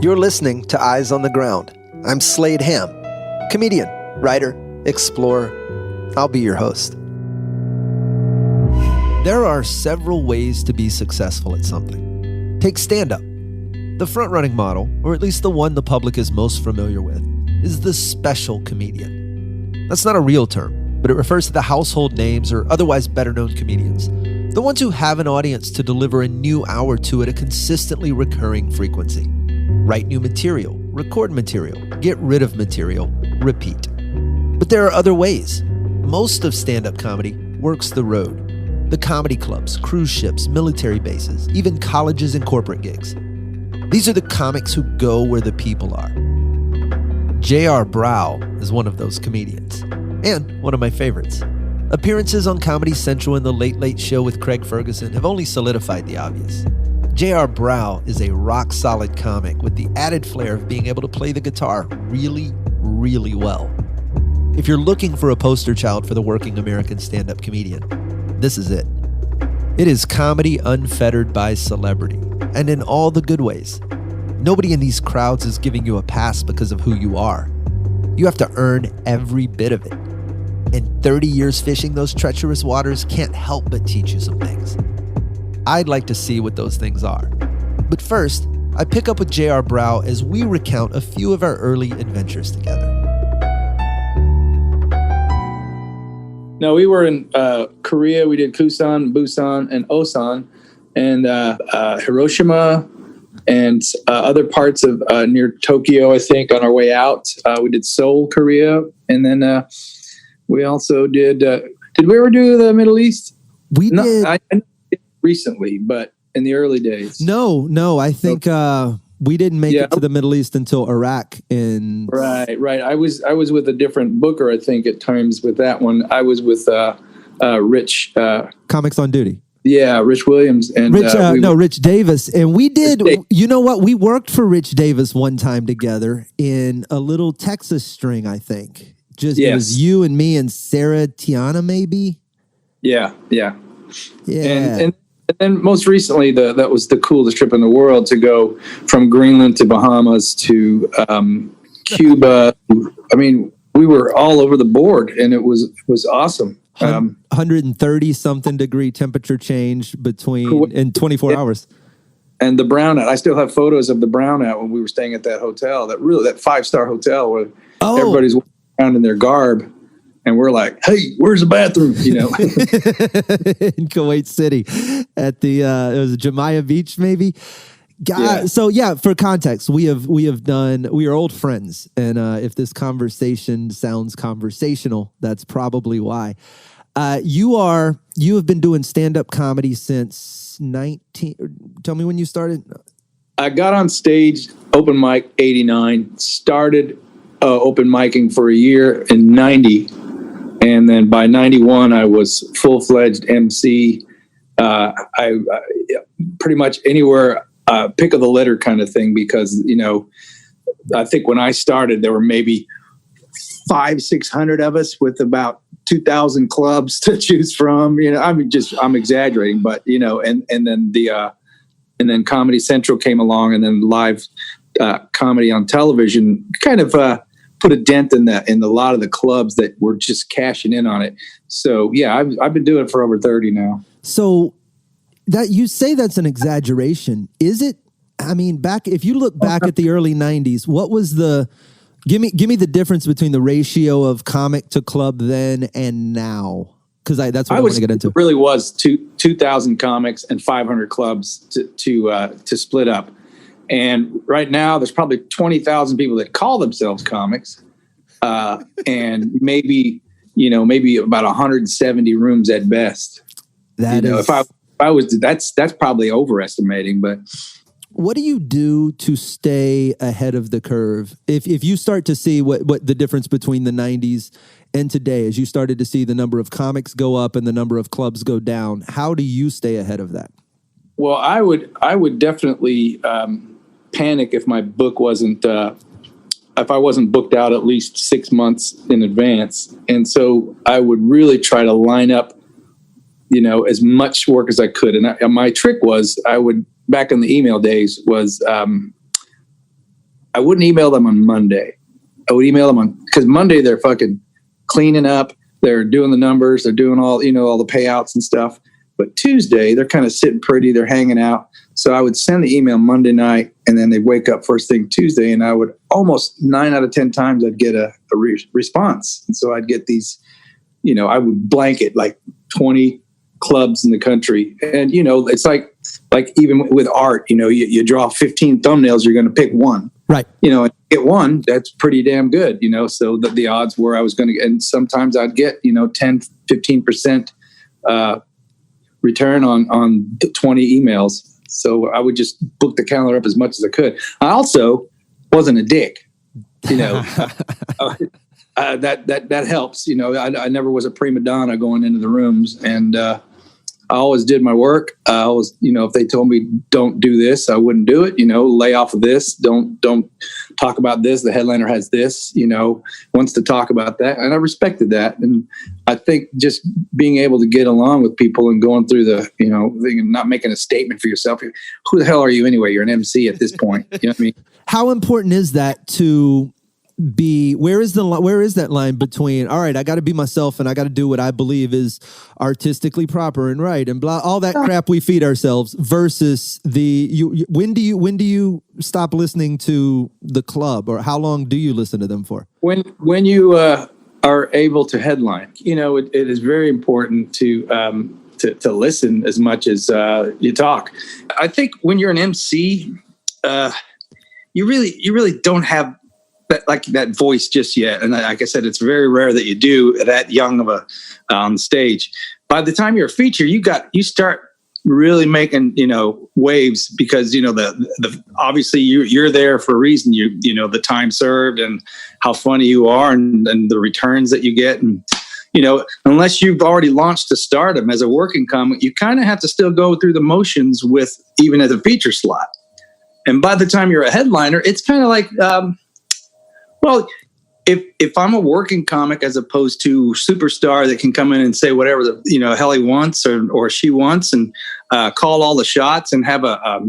You're listening to Eyes on the Ground. I'm Slade Ham, comedian, writer, explorer. I'll be your host. There are several ways to be successful at something. Take stand-up. The front-running model, or at least the one the public is most familiar with, is the special comedian. That's not a real term, but it refers to the household names or otherwise better-known comedians. The ones who have an audience to deliver a new hour to at a consistently recurring frequency. Write new material, record material, get rid of material, repeat. But there are other ways. Most of stand-up comedy works the road. The comedy clubs, cruise ships, military bases, even colleges and corporate gigs. These are the comics who go where the people are. J.R. Brow is one of those comedians, and one of my favorites. Appearances on Comedy Central and The Late Late Show with Craig Ferguson have only solidified the obvious. J.R. Brow is a rock-solid comic with the added flair of being able to play the guitar really, really well. If you're looking for a poster child for the working American stand-up comedian, this is it. It is comedy unfettered by celebrity, and in all the good ways. Nobody in these crowds is giving you a pass because of who you are. You have to earn every bit of it. And 30 years fishing those treacherous waters can't help but teach you some things. I'd like to see what those things are. But first, I pick up with J.R. Brow as we recount a few of our early adventures together. No, we were in Korea. We did Kusan, Busan, and Osan, and Hiroshima, and other parts of near Tokyo, I think, on our way out. We did Seoul, Korea, and then we also did we ever do the Middle East? We did. I recently, but in the early days. No, I think we didn't make it to the Middle East until Iraq. Right. I was with a different booker, I think, at times with that one. I was with Rich. Comics on Duty. Yeah, Rich Williams. And Rich Davis. And we did, you know what? We worked for Rich Davis one time together in a little Texas string, I think. It was you and me and Sarah Tiana, maybe? Yeah. And then most recently, that was the coolest trip in the world, to go from Greenland to Bahamas to Cuba. I mean, we were all over the board, and it was awesome. 130 something degree temperature change in 24 hours. And the brownout. I still have photos of the brownout when we were staying at that hotel, that 5-star hotel where everybody's walking around in their garb. And we're like, hey, where's the bathroom? You know, in Kuwait City at the it was Jamaica Beach, maybe. So for context, we are old friends, and if this conversation sounds conversational, that's probably why. You have been doing stand-up comedy since 19. Tell me when you started. I got on stage open mic 89. Started open micing for a year in 90. And then by 91, I was full-fledged MC. I pretty much anywhere, pick of the litter kind of thing, because, you know, I think when I started, there were maybe 500-600 of us with about 2,000 clubs to choose from. You know, I'm exaggerating, but, you know, and then Comedy Central came along, and then live comedy on television kind of put a dent in a lot of the clubs that were just cashing in on it. So yeah, I've been doing it for over 30 now. So that you say that's an exaggeration. Is it? I mean, if you look back at the early 90s, what was give me the difference between the ratio of comic to club then and now? Because that's what I want to get into. It really was 2,000 comics and 500 clubs to split up. And right now, there's probably 20,000 people that call themselves comics, and maybe about 170 rooms at best. If I was, that's probably overestimating. But what do you do to stay ahead of the curve? If you start to see what the difference between the 90s and today, as you started to see the number of comics go up and the number of clubs go down, how do you stay ahead of that? Well, I would definitely panic if my book wasn't if I wasn't booked out at least 6 months in advance. And so I would really try to line up, you know, as much work as I could. And my trick was, back in the email days, was I wouldn't email them on Monday. I would email them because Monday they're fucking cleaning up. They're doing the numbers. They're doing all the payouts and stuff. But Tuesday, they're kind of sitting pretty. They're hanging out. So I would send the email Monday night, and then they'd wake up first thing Tuesday, and I would almost 9 out of 10 times I'd get a response. And so I'd get these, I would blanket like 20 clubs in the country. And, it's like even with art, you draw 15 thumbnails, you're going to pick one. Right. And get one, that's pretty damn good, so the odds were I was going to get, and sometimes I'd get, 10, 15% return on the 20 emails. So I would just book the calendar up as much as I could. I also wasn't a dick, that helps. I never was a prima donna going into the rooms, and I always did my work. I always, if they told me don't do this, I wouldn't do it. Lay off of this. Don't talk about this. The headliner has this. Wants to talk about that, and I respected that. And I think just being able to get along with people and going through the, not making a statement for yourself. Who the hell are you anyway? You're an MC at this point. You know what I mean? How important is that to be? Where is that line between, all right, I got to be myself and I got to do what I believe is artistically proper and right and blah, all that crap we feed ourselves, versus when do you stop listening to the club, or how long do you listen to them for? When you are able to headline, it is very important to listen as much as you talk. I think when you're an MC, you really don't have that voice just yet. And like I said, it's very rare that you do that young of a stage. By the time you're a feature, you start really making, waves, because, the obviously you're there for a reason. The time served and how funny you are, and the returns that you get. And, unless you've already launched to stardom as a working comic, you kind of have to still go through the motions with, even as a feature slot. And by the time you're a headliner, it's kind of like, well, if I'm a working comic as opposed to superstar that can come in and say whatever the hell he wants or she wants, and call all the shots and have a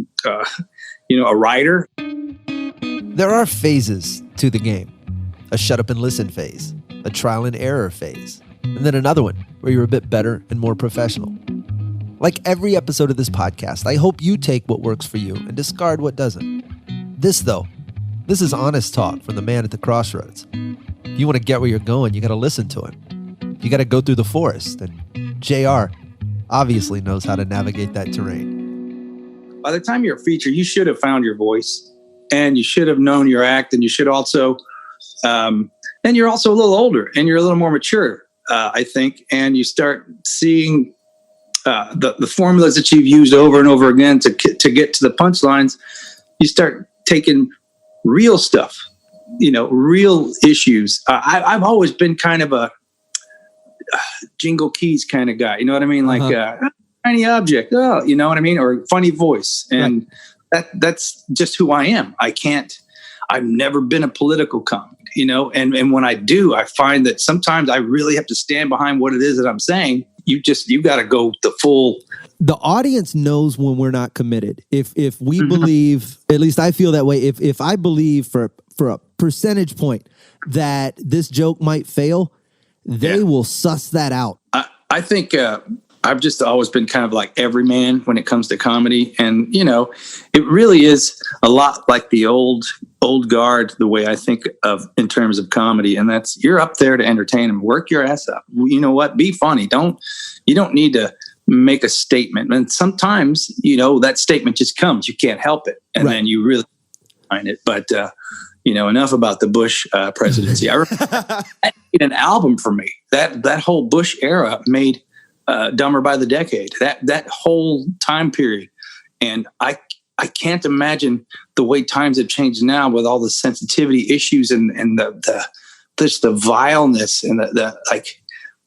writer. There are phases to the game: a shut up and listen phase, a trial and error phase, and then another one where you're a bit better and more professional. Like every episode of this podcast, I hope you take what works for you and discard what doesn't. This is honest talk from the man at the crossroads. If you want to get where you're going, you got to listen to him. You got to go through the forest, and JR obviously knows how to navigate that terrain. By the time you're a feature, you should have found your voice, and you should have known your act, and you should also, and you're also a little older, and you're a little more mature, I think, and you start seeing the formulas that you've used over and over again to get to the punchlines. You start taking real stuff, real issues. I've always been kind of a Jingle Keys kind of guy. You know what I mean? Like tiny object. Oh, you know what I mean? Or funny voice. And that's just who I am. I've never been a political comic, and when I do, I find that sometimes I really have to stand behind what it is that I'm saying. You got to go the full. The audience knows when we're not committed. If we believe, at least I feel that way. If I believe for a percentage point that this joke might fail, they will suss that out. I think I've just always been kind of like everyman when it comes to comedy, and it really is a lot like the old guard, the way I think of in terms of comedy, and that's, you're up there to entertain them. Work your ass up. You know what? Be funny. You don't need to make a statement. And sometimes, that statement just comes. You can't help it. And then you really find it. But, enough about the Bush presidency. I remember an album for me. That whole Bush era made Dumber by the Decade. That whole time period. And I can't imagine the way times have changed now with all the sensitivity issues and the vileness and the like,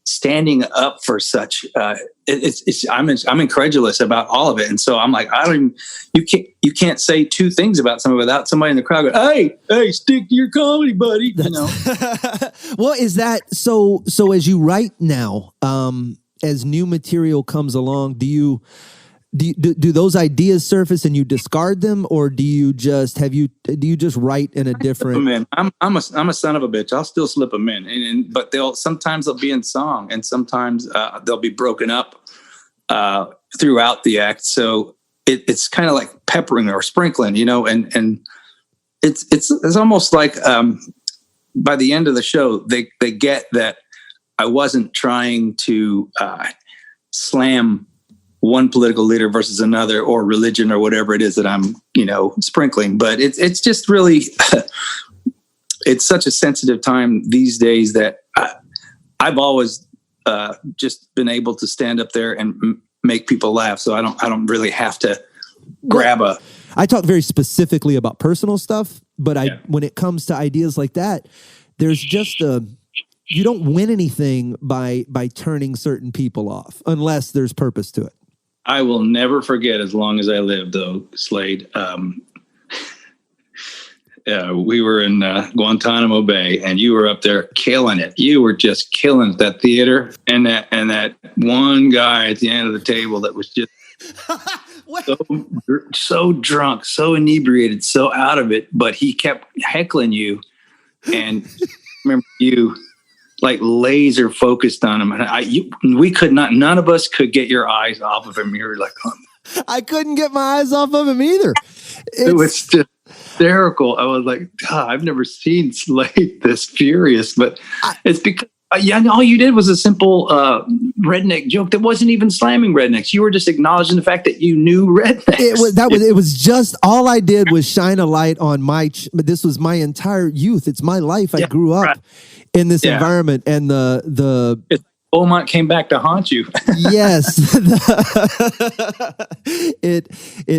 standing up for such. I'm incredulous about all of it, and so I'm like, you can't say two things about something without somebody in the crowd going, hey, stick to your comedy, buddy. Well, is that so as you write now, as new material comes along, do you Do those ideas surface and you discard them, or do you just write in a different? I'm a son of a bitch. I'll still slip them in, but sometimes they'll be in song, and sometimes they'll be broken up throughout the act. So it's kind of like peppering or sprinkling, and it's almost like by the end of the show they get that I wasn't trying to slam one political leader versus another, or religion, or whatever it is that I'm, sprinkling. But it's just really, it's such a sensitive time these days that I've always just been able to stand up there and make people laugh. So I don't really have to grab a. I talk very specifically about personal stuff, but when it comes to ideas like that, there's just you don't win anything by turning certain people off unless there's purpose to it. I will never forget as long as I live, though, Slade. We were in Guantanamo Bay, and you were up there killing it. You were just killing that theater, and that one guy at the end of the table that was just so drunk, so inebriated, so out of it, but he kept heckling you, and remember you. Like laser focused on him, and we could not. None of us could get your eyes off of him. You were like, I couldn't get my eyes off of him either. It was just hysterical. I was like, God, I've never seen Slade this furious. But it's because all you did was a simple redneck joke that wasn't even slamming rednecks. You were just acknowledging the fact that you knew rednecks. It was just all I did was shine a light on this was my entire youth. It's my life. I grew up in this environment, and the Beaumont came back to haunt you. Yes. It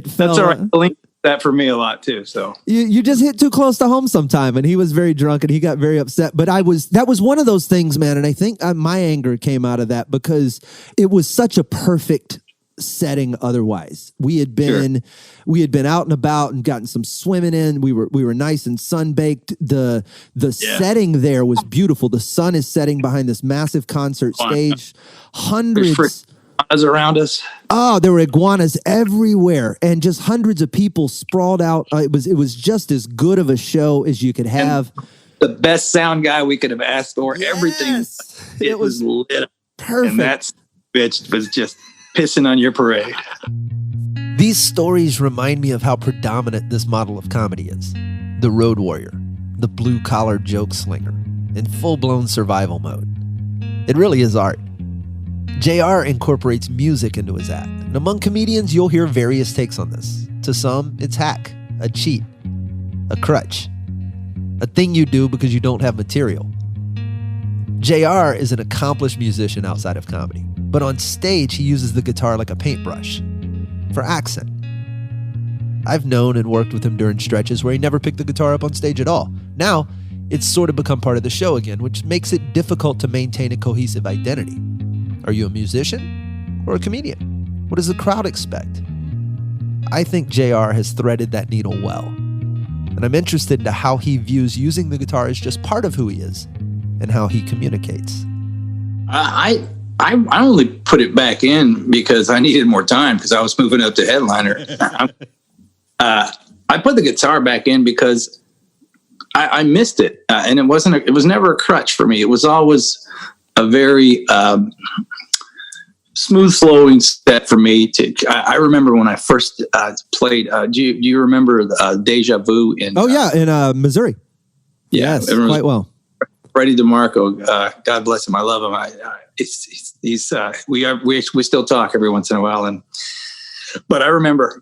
felt. That's all right. Link that for me a lot too. So you just hit too close to home sometime, and he was very drunk and he got very upset. But that was one of those things, man. And I think my anger came out of that because it was such a perfect setting. Otherwise, we had been out and about and gotten some swimming in. We were nice and sun-baked. The setting there was beautiful. The sun is setting behind this massive concert stage. Hundreds around us. Oh, there were iguanas everywhere, and just hundreds of people sprawled out. It was just as good of a show as you could have. And the best sound guy we could have asked for. Yes. Everything. It was lit up. Perfect. And that bitch was just pissing on your parade. These stories remind me of how predominant this model of comedy is. The road warrior, the blue-collar joke slinger, in full-blown survival mode. It really is art. JR incorporates music into his act, and among comedians you'll hear various takes on this. To some, it's hack, a cheat, a crutch, a thing you do because you don't have material. JR is an accomplished musician outside of comedy, but on stage he uses the guitar like a paintbrush, for accent. I've known and worked with him during stretches where he never picked the guitar up on stage at all. Now, it's sort of become part of the show again, which makes it difficult to maintain a cohesive identity. Are you a musician or a comedian? What does the crowd expect? I think JR has threaded that needle well, and I'm interested into how he views using the guitar as just part of who he is and how he communicates. I only put it back in because I needed more time because I was moving up to headliner. I put the guitar back in because I missed it, and it was never a crutch for me. It was always a very smooth flowing set for me. I remember when I first played. Do you remember Deja Vu in? Oh yeah, in Missouri. Yeah, yes, quite well. Freddie DeMarco, God bless him. I love him. We still talk every once in a while. But I remember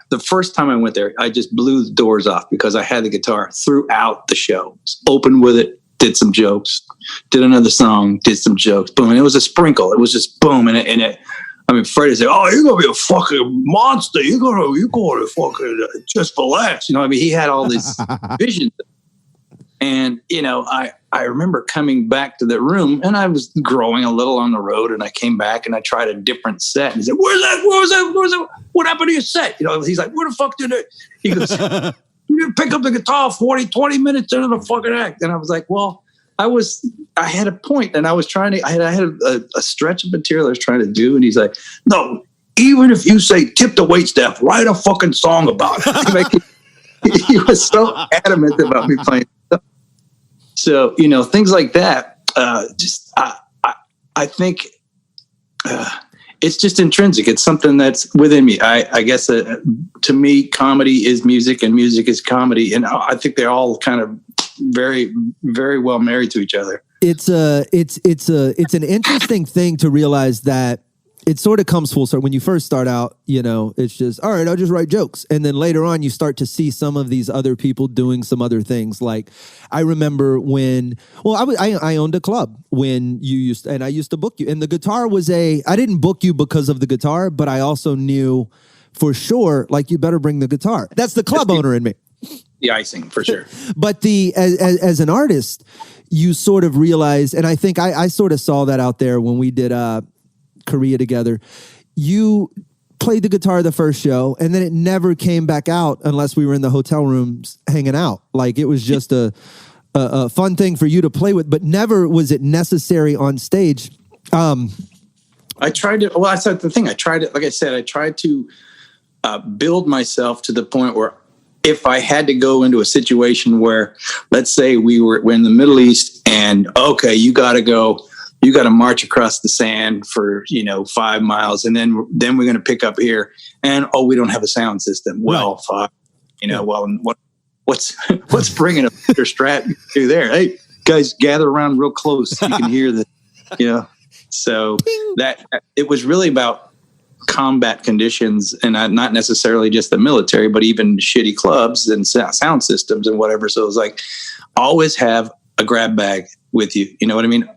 the first time I went there, I just blew the doors off because I had the guitar throughout the show. Opened with it, did some jokes, did another song, did some jokes, boom. And it was a sprinkle. It was just boom. Freddie said, "Oh, you're going to be a fucking monster. You're going to fucking just for laughs." He had all this vision. And, I remember coming back to the room and I was growing a little on the road, and I came back and I tried a different set. And he said, Where's that? What happened to your set? He's like, where the fuck did it? He goes, you didn't pick up the guitar 20 minutes into the fucking act. And I was like, well, I had a point, and I was trying to, I had a stretch of material I was trying to do. And he's like, no, even if you say tip the waitstaff, write a fucking song about it. Like, he was so adamant about me playing stuff. So, you know, things like that. I think it's just intrinsic. It's something that's within me. I guess to me, comedy is music and music is comedy. And I think they're all kind of very, very well married to each other. It's an interesting thing to realize that it sort of comes full circle. When you first start out, you know, it's just, all right, I'll just write jokes. And then later on, you start to see some of these other people doing some other things. Like, I remember when, I owned a club when I used to book you. And the guitar I didn't book you because of the guitar, but I also knew for sure, like, you better bring the guitar. That's the club owner in me. The icing, for sure. But as an artist, you sort of realize, and I think I sort of saw that out there when we did Korea together. You played the guitar the first show, and then it never came back out unless we were in the hotel rooms hanging out. Like, it was just a fun thing for you to play with, but never was it necessary on stage. I tried to, well, that's the thing. I tried to build myself to the point where if I had to go into a situation where, let's say we're in the Middle East and, okay, you got to march across the sand for, 5 miles. And then we're going to pick up here and, we don't have a sound system. Well, right. What's bringing a Strat to there? Hey, guys, gather around real close. You can hear the, so that it was really about combat conditions and not necessarily just the military, but even shitty clubs and sound systems and whatever. So it was like, always have a grab bag with you. You know what I mean?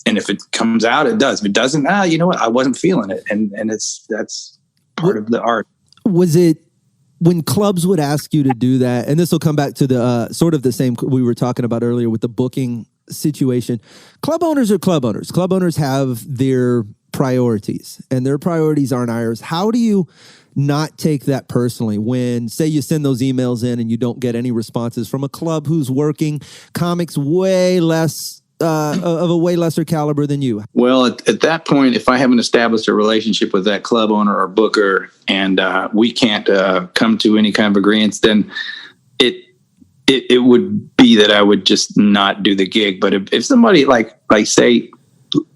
And if it comes out, it does. If it doesn't, you know what? I wasn't feeling it. And that's part of the art. Was it when clubs would ask you to do that? And this will come back to the sort of the same we were talking about earlier with the booking situation. Club owners are club owners. Club owners have their priorities, and their priorities aren't ours. How do you not take that personally when, say, you send those emails in and you don't get any responses from a club who's working comics way less of a way lesser caliber than you? Well, at that point, if I haven't established a relationship with that club owner or booker and we can't come to any kind of agreement, then it would be that I would just not do the gig. But if somebody like say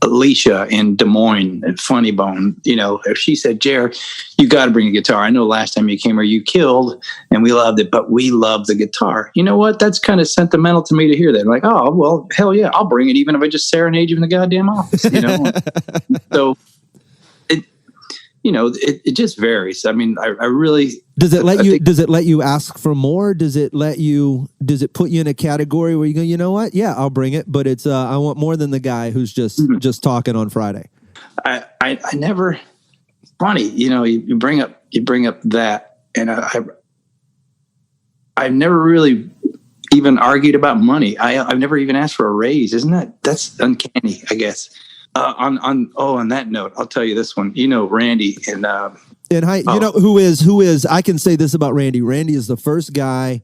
Alicia in Des Moines at Funny Bone, if she said, Jer, you got to bring a guitar. I know last time you came here, you killed and we loved it, but we love the guitar. You know what? That's kind of sentimental to me to hear that. Like, oh, well, hell yeah, I'll bring it even if I just serenade you in the goddamn office, So it just varies. I mean, I really... Does it let you ask for more? Does it put you in a category where you go, you know what? Yeah, I'll bring it, but it's I want more than the guy who's just talking on Friday. I never, funny, you bring up that, and I've never really even argued about money. I've never even asked for a raise. That's uncanny, I guess. On that note, I'll tell you this one. Randy and who is I can say this about Randy. Randy is the first guy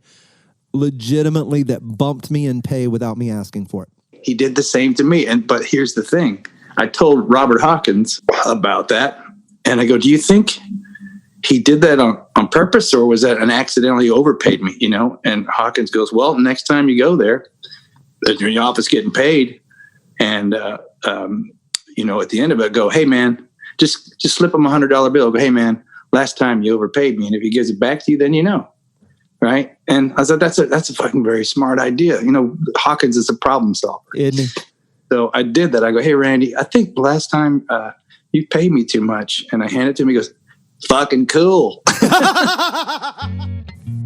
legitimately that bumped me in pay without me asking for it. He did the same to me. But here's the thing. I told Robert Hawkins about that. And I go, do you think he did that on purpose, or was that an accidentally overpaid me, And Hawkins goes, well, next time you go there, you're in your office getting paid. And, at the end of it, go, hey, man, just slip him $100 bill. Go, hey, man, last time you overpaid me. And if he gives it back to you, then right? And I thought that's a fucking very smart idea. Hawkins is a problem solver. Isn't he? So I did that. I go, hey, Randy, I think last time you paid me too much. And I hand it to him. He goes, fucking cool.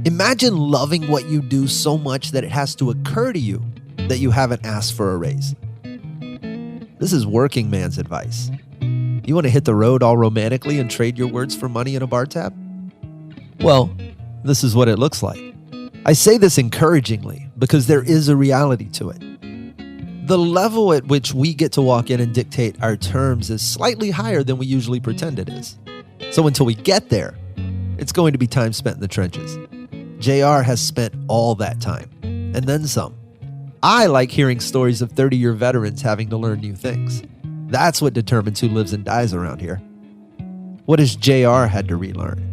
Imagine loving what you do so much that it has to occur to you that you haven't asked for a raise. This is working man's advice. You want to hit the road all romantically and trade your words for money in a bar tab? Well, this is what it looks like. I say this encouragingly because there is a reality to it. The level at which we get to walk in and dictate our terms is slightly higher than we usually pretend it is. So until we get there, it's going to be time spent in the trenches. JR has spent all that time, and then some. I like hearing stories of 30-year veterans having to learn new things. That's what determines who lives and dies around here. What has JR had to relearn?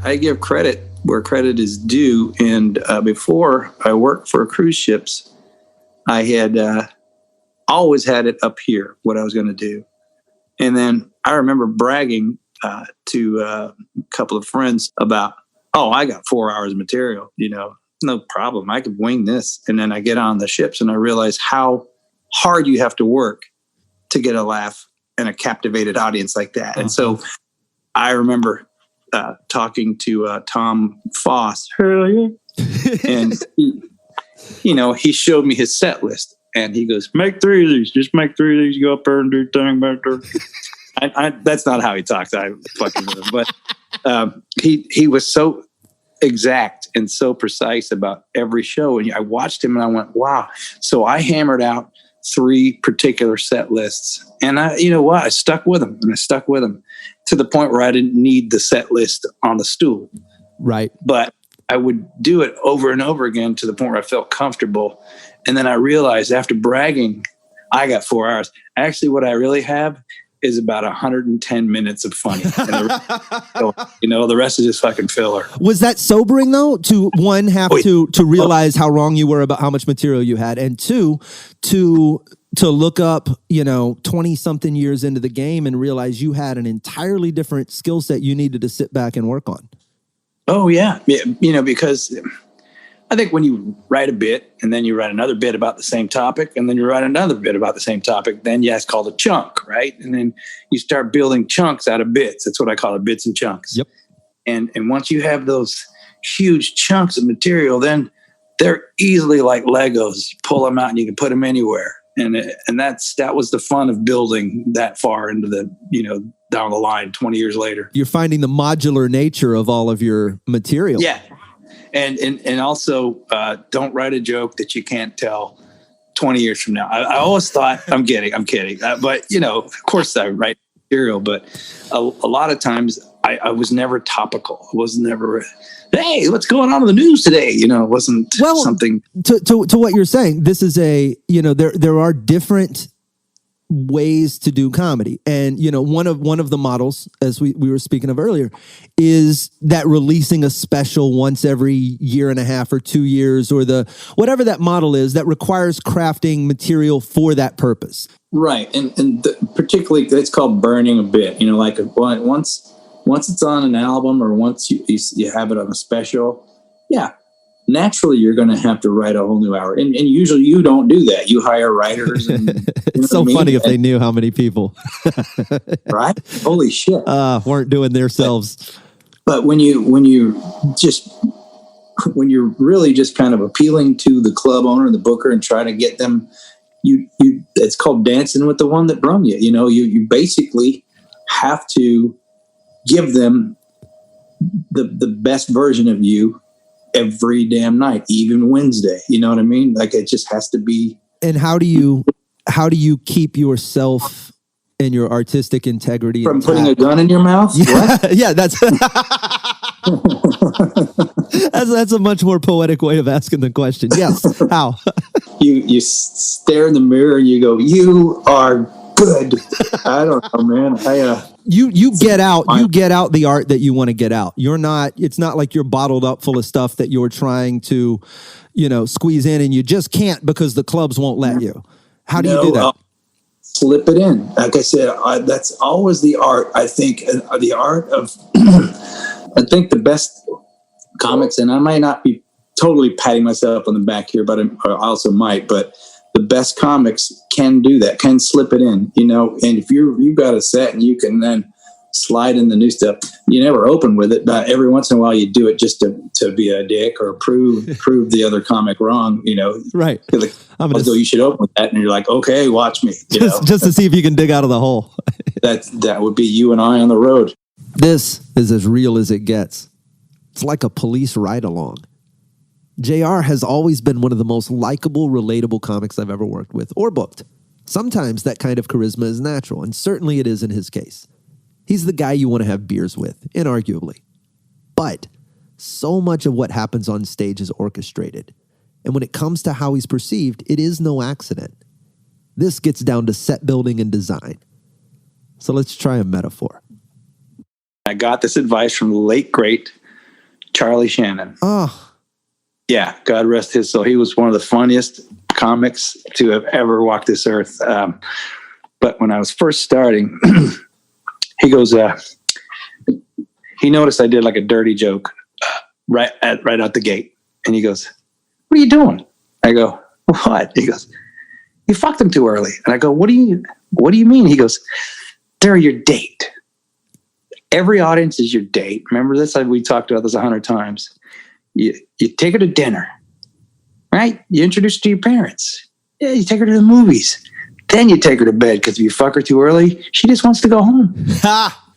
I give credit where credit is due. And before I worked for cruise ships, I had always had it up here, what I was going to do. And then I remember bragging to a couple of friends about, oh, I got 4 hours of material, no problem. I could wing this. And then I get on the ships and I realize how hard you have to work to get a laugh and a captivated audience like that. Uh-huh. And so I remember talking to Tom Foss earlier, and he showed me his set list, and he goes, "Make 3 of these. Just make 3 of these. Go up there and do your thing back there." That's not how he talks. I fucking with him, but he was so exact and so precise about every show, and I watched him, and I went, "Wow!" So I hammered out 3 particular set lists, and I stuck with them, to the point where I didn't need the set list on the stool. Right. But I would do it over and over again to the point where I felt comfortable. And then I realized after bragging, I got 4 hours. Actually, what I really have is about 110 minutes of funny. And the rest is just fucking filler. Was that sobering though? To one, have to realize how wrong you were about how much material you had, and two, to look up, 20 something years into the game and realize you had an entirely different skill set you needed to sit back and work on. Oh yeah. Because I think when you write a bit and then you write another bit about the same topic and then you write another bit about the same topic, then it's called a chunk, right? And then you start building chunks out of bits. That's what I call it, bits and chunks. Yep. And once you have those huge chunks of material, then they're easily like Legos. You pull them out and you can put them anywhere. And that was the fun of building that far into the, down the line 20 years later. You're finding the modular nature of all of your material. Yeah. And also don't write a joke that you can't tell 20 years from now. I always thought, I'm kidding. But, of course I write material, but a lot of times I was never topical. I was never, hey, what's going on in the news today? It wasn't something. To what you're saying, this is there are different ways to do comedy. And, one of the models, as we were speaking of earlier, is that releasing a special once every year and a half or 2 years, or whatever that model is that requires crafting material for that purpose. Right. And particularly it's called burning a bit, like once it's on an album or once you have it on a special, naturally you're going to have to write a whole new hour. And usually you don't do that. You hire writers. And, it's so funny if they knew how many people. Right? Holy shit. Weren't doing themselves. But when you're really just kind of appealing to the club owner, the booker, and trying to get them, it's called dancing with the one that brung you. You basically have to give them the best version of you every damn night, even Wednesday. You know what I mean? Like it just has to be. And how do you keep yourself and your artistic integrity from putting a gun in your mouth? Yeah, that's that's a much more poetic way of asking the question. Yes. How? You stare in the mirror and you go, "You are good." I don't know, man. You get out the art that you want to get out. It's not like you're bottled up full of stuff that you're trying to, squeeze in, and you just can't because the clubs won't let you. How do you do that? Slip it in. Like I said, that's always the art. I think the art of, I think the best comics, and I might not be totally patting myself on the back here, but I also might, but the best comics can do that, can slip it in, and if you've got a set and you can then slide in the new stuff, you never open with it, but every once in a while you do it just to be a dick or prove the other comic wrong, right. Like, so you should open with that, and you're like, okay, watch me. Just to see if you can dig out of the hole. That would be you and I on the road. This is as real as it gets. It's like a police ride-along. JR has always been one of the most likable, relatable comics I've ever worked with or booked. Sometimes that kind of charisma is natural, and certainly it is in his case. He's the guy you want to have beers with, inarguably. But so much of what happens on stage is orchestrated. And when it comes to how he's perceived, it is no accident. This gets down to set building and design. So let's try a metaphor. I got this advice from the late, great Charlie Shannon. Oh, yeah, God rest his soul. He was one of the funniest comics to have ever walked this earth. But when I was first starting, he goes, he noticed I did like a dirty joke right out the gate. And he goes, "What are you doing?" I go, "What?" He goes, "You fucked them too early." And I go, What do you mean?" He goes, "They're your date. Every audience is your date. Remember this? We talked about this 100 times. You take her to dinner, right? You introduce her to your parents. Yeah, you take her to the movies. Then you take her to bed, because if you fuck her too early, she just wants to go home."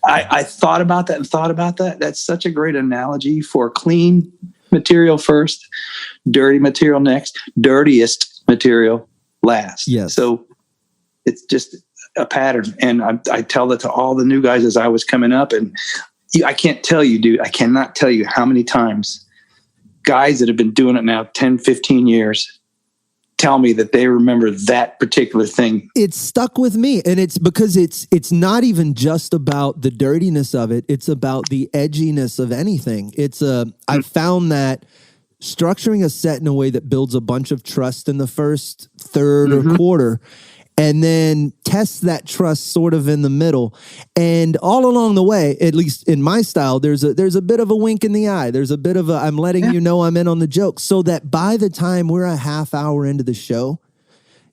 I thought about that. That's such a great analogy for clean material first, dirty material next, dirtiest material last. Yes. So it's just a pattern. And I tell that to all the new guys as I was coming up. And I can't tell you, dude, I cannot tell you how many times guys that have been doing it now 10, 15 years tell me that they remember that particular thing. It's stuck with me, and it's because it's not even just about the dirtiness of it. It's about the edginess of anything. I found that structuring a set in a way that builds a bunch of trust in the first third or quarter, and then test that trust sort of in the middle. And all along the way, at least in my style, there's a bit of a wink in the eye. There's a bit of I'm letting you know I'm in on the joke, so that by the time we're a half hour into the show,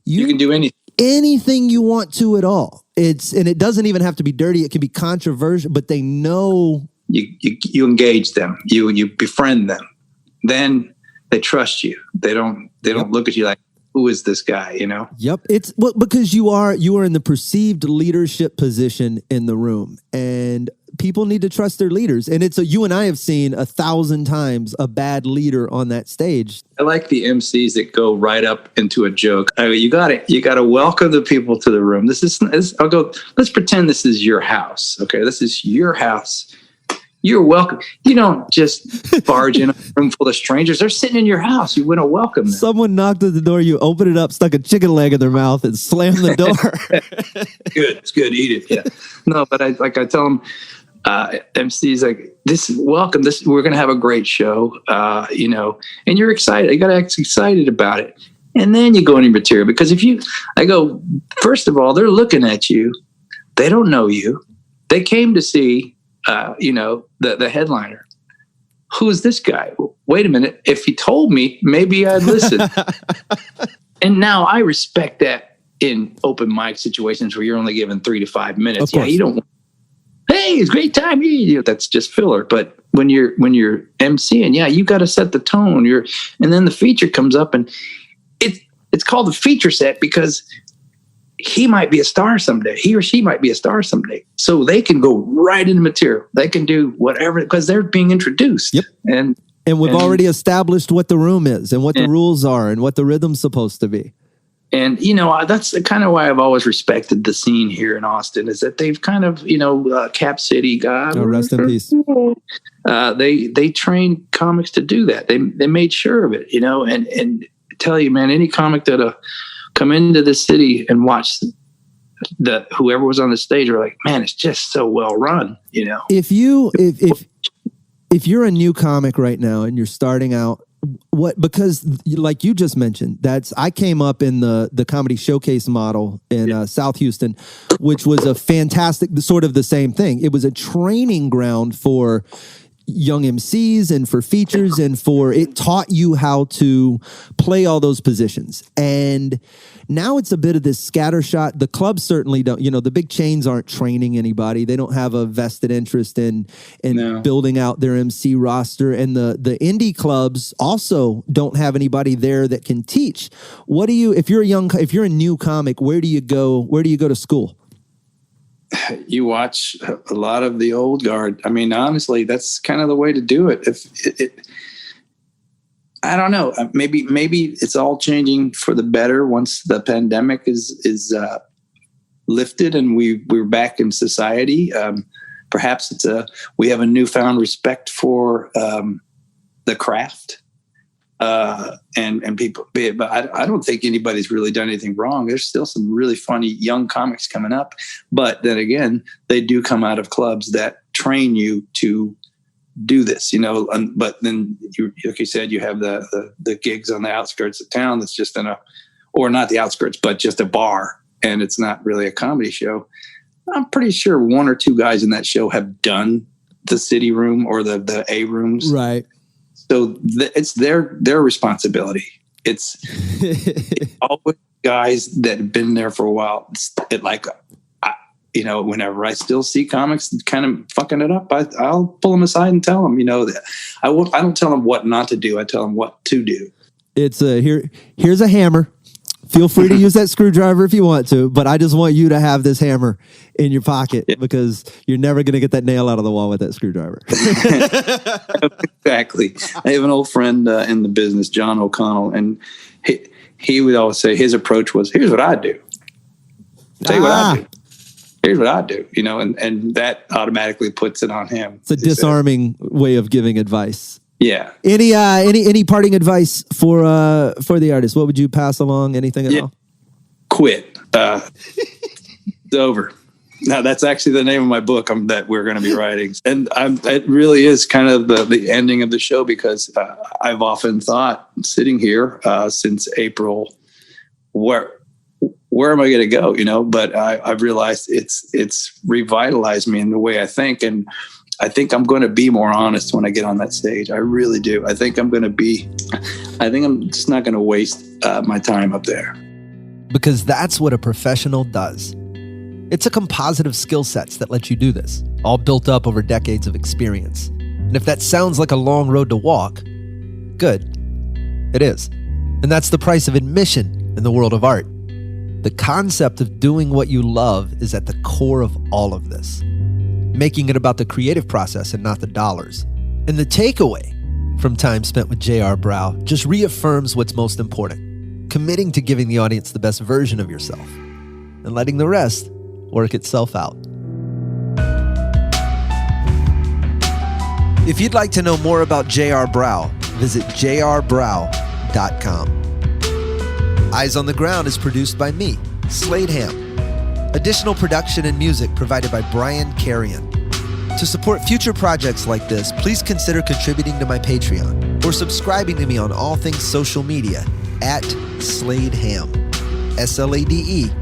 you can do anything you want to at all. And it doesn't even have to be dirty. It can be controversial, but they know you engage them, you befriend them, then they trust you. They don't look at you like, who is this guy, you know? Yep. It's because you are in the perceived leadership position in the room, and people need to trust their leaders. And you and I have seen 1,000 times a bad leader on that stage. I like the MCs that go right up into a joke. You got to welcome the people to the room. Let's pretend this is your house. Okay. This is your house. You're welcome. You don't just barge in a room full of strangers. They're sitting in your house. You want to welcome them. Someone knocked at the door. You open it up, stuck a chicken leg in their mouth, and slammed the door. Good. It's good. Eat it. Yeah. No, but I tell them, MCs, like, welcome. We're going to have a great show, and you're excited. You got to act excited about it. And then you go into material, because first of all, they're looking at you. They don't know you. They came to see, the headliner. Who is this guy? Wait a minute. If he told me, maybe I'd listen. And now I respect that in open mic situations where you're only given 3 to 5 minutes. Yeah, you don't. Hey, it's a great time. That's just filler. But when you're MCing, yeah, you got to set the tone. And then the feature comes up, and it's called the feature set because he might be a star someday. He or she might be a star someday. So they can go right into material. They can do whatever because they're being introduced. Yep. And we've already established what the room is and what the rules are and what the rhythm's supposed to be. And, that's kind of why I've always respected the scene here in Austin, is that they've kind of, Cap City, God. Oh, rest in peace. They trained comics to do that. They made sure of it, and tell you, man, any comic that come into the city and watch whoever was on the stage are like, man, it's just so well run, If you're a new comic right now and you're starting out, because like you just mentioned, I came up in the comedy showcase model in South Houston, which was a fantastic, sort of the same thing. It was a training ground for young MCs and for features, and it taught you how to play all those positions. And now it's a bit of this scattershot. The clubs certainly don't, the big chains aren't training anybody. They don't have a vested interest in building out their MC roster. And the indie clubs also don't have anybody there that can teach. If you're a new comic, where do you go to school? You watch a lot of the old guard. I mean, honestly, that's kind of the way to do it. I don't know. Maybe it's all changing for the better once the pandemic is lifted and we're back in society. Perhaps we have a newfound respect for the craft. And people, but I don't think anybody's really done anything wrong. There's still some really funny young comics coming up, but then again, they do come out of clubs that train you to do this, but then like you said, you have the gigs on the outskirts of town. That's just or not the outskirts, but just a bar. And it's not really a comedy show. I'm pretty sure one or two guys in that show have done the city room or the A rooms. Right. So it's their responsibility. It's always guys that have been there for a while. Whenever I still see comics kind of fucking it up, I'll pull them aside and tell them, that I don't tell them what not to do. I tell them what to do. It's here's a hammer. Feel free to use that screwdriver if you want to, but I just want you to have this hammer in your pocket because you're never going to get that nail out of the wall with that screwdriver. Exactly. I have an old friend in the business, John O'Connell, and he would always say his approach was, here's what I do. Tell you what I do. Here's what I do, and that automatically puts it on him. It's a disarming way of giving advice. Yeah. Any parting advice for the artist? What would you pass along? Anything at all? Quit. It's over. Now that's actually the name of my book that we're going to be writing, and it really is kind of the ending of the show because I've often thought, sitting here since April, where am I going to go? But I've realized it's revitalized me in the way I think, and I think I'm going to be more honest when I get on that stage. I really do. I think I'm just not going to waste my time up there. Because that's what a professional does. It's a composite of skill sets that let you do this, all built up over decades of experience. And if that sounds like a long road to walk, good. It is. And that's the price of admission in the world of art. The concept of doing what you love is at the core of all of this, making it about the creative process and not the dollars. And the takeaway from time spent with J.R. Brow just reaffirms what's most important, committing to giving the audience the best version of yourself and letting the rest work itself out. If you'd like to know more about J.R. Brow, visit jrbrow.com. Eyes on the Ground is produced by me, Slade Ham. Additional production and music provided by Brian Carrion. To support future projects like this, please consider contributing to my Patreon or subscribing to me on all things social media at Slade Ham. SladeHam.